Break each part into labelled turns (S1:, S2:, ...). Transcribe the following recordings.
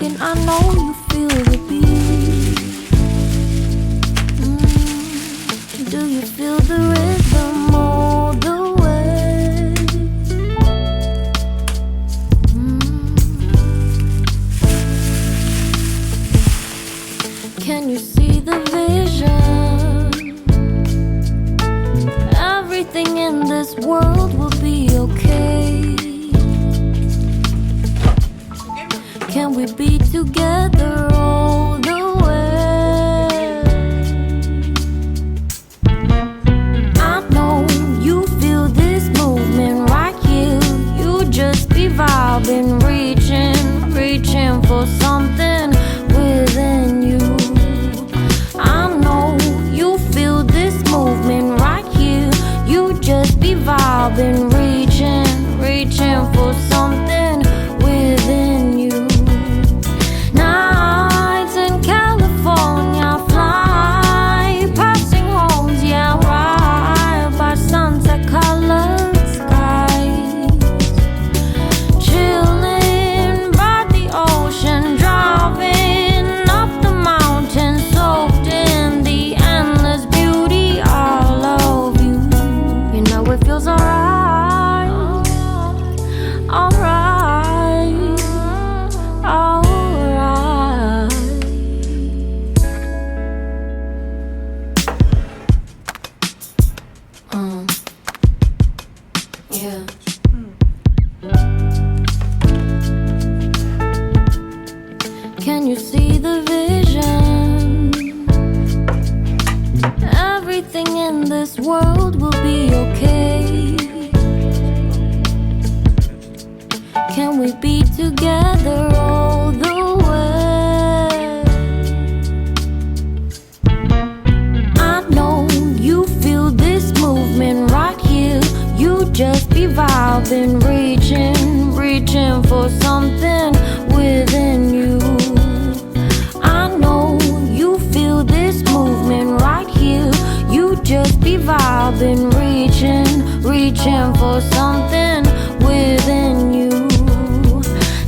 S1: and I know you feel the beat. Do you feel the rhythm all the way? Can you see the vision? Everything in this world will be okay. Can we be together all the way? I know you feel this movement right here. You just be vibing, reaching for something within you. I know you feel this movement right here. You just be vibing, reaching for something within you. Nights in California, fly passing homes, yeah, right by sunset colored skies. Chilling by the ocean, driving up the mountain, soaked in the endless beauty all of you. You know it feels alright, alright, alright. Yeah. Can you see the vision? Everything in this world will be okay. Can we be together all the way? I know you feel this movement right here. You just be vibing, reaching for something within you. I know you feel this movement right here. You just be vibing, reaching for something within you.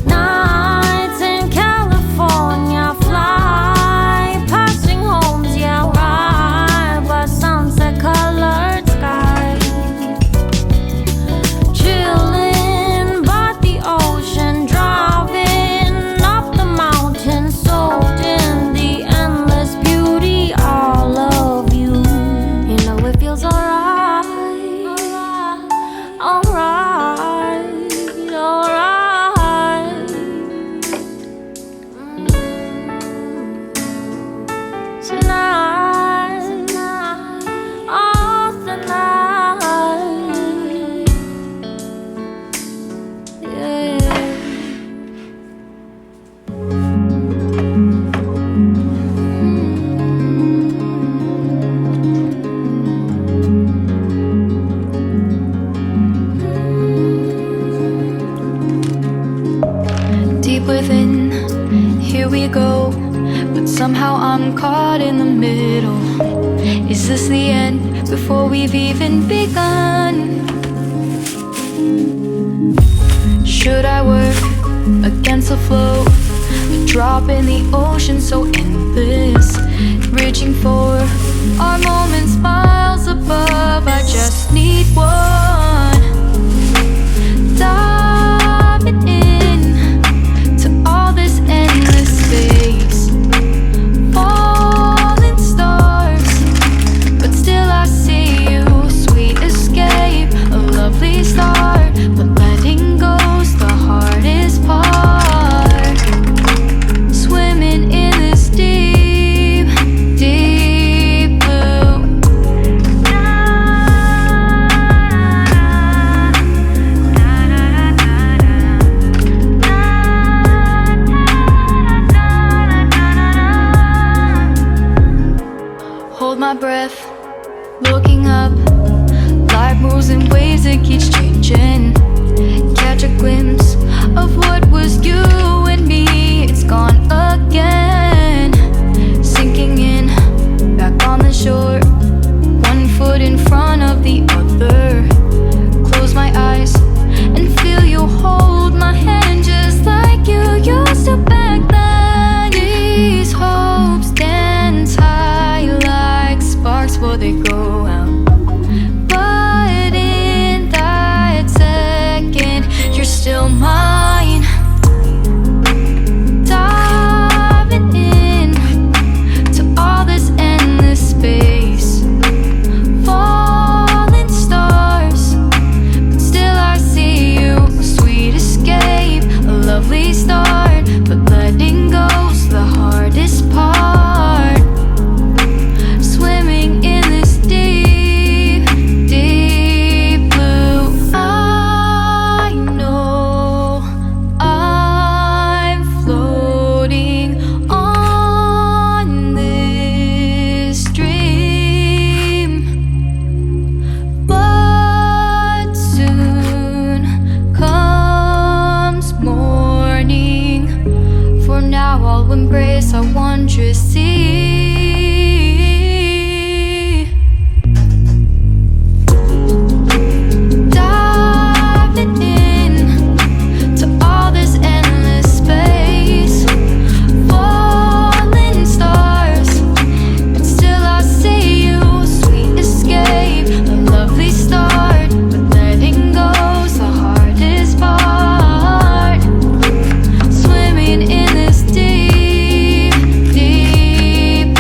S1: Nights in California, fly passing homes, yeah, right by sunset colored skies. Chilling by the ocean, driving up the mountain, soaked in the endless beauty all of you. You know it feels alright, alright, alright. Tonight, oh tonight, yeah.
S2: Deep within, here we go. But somehow I'm caught in the middle. Is this the end before we've even begun? Should I work against the flow? A drop in the ocean so endless, reaching for our moments miles above. I just need one. Diving in to all this endless space, falling stars, but still I see you. Sweet escape, a lovely start, but letting go's the hardest part. Swimming in this deep, deep blue, all embrace our wondrous sea. Diving in to all this endless space, falling stars, but still I see you. Sweet escape, a lovely start, but letting go's the hardest part. Swimming in this deep, deep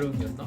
S3: 여름이었나?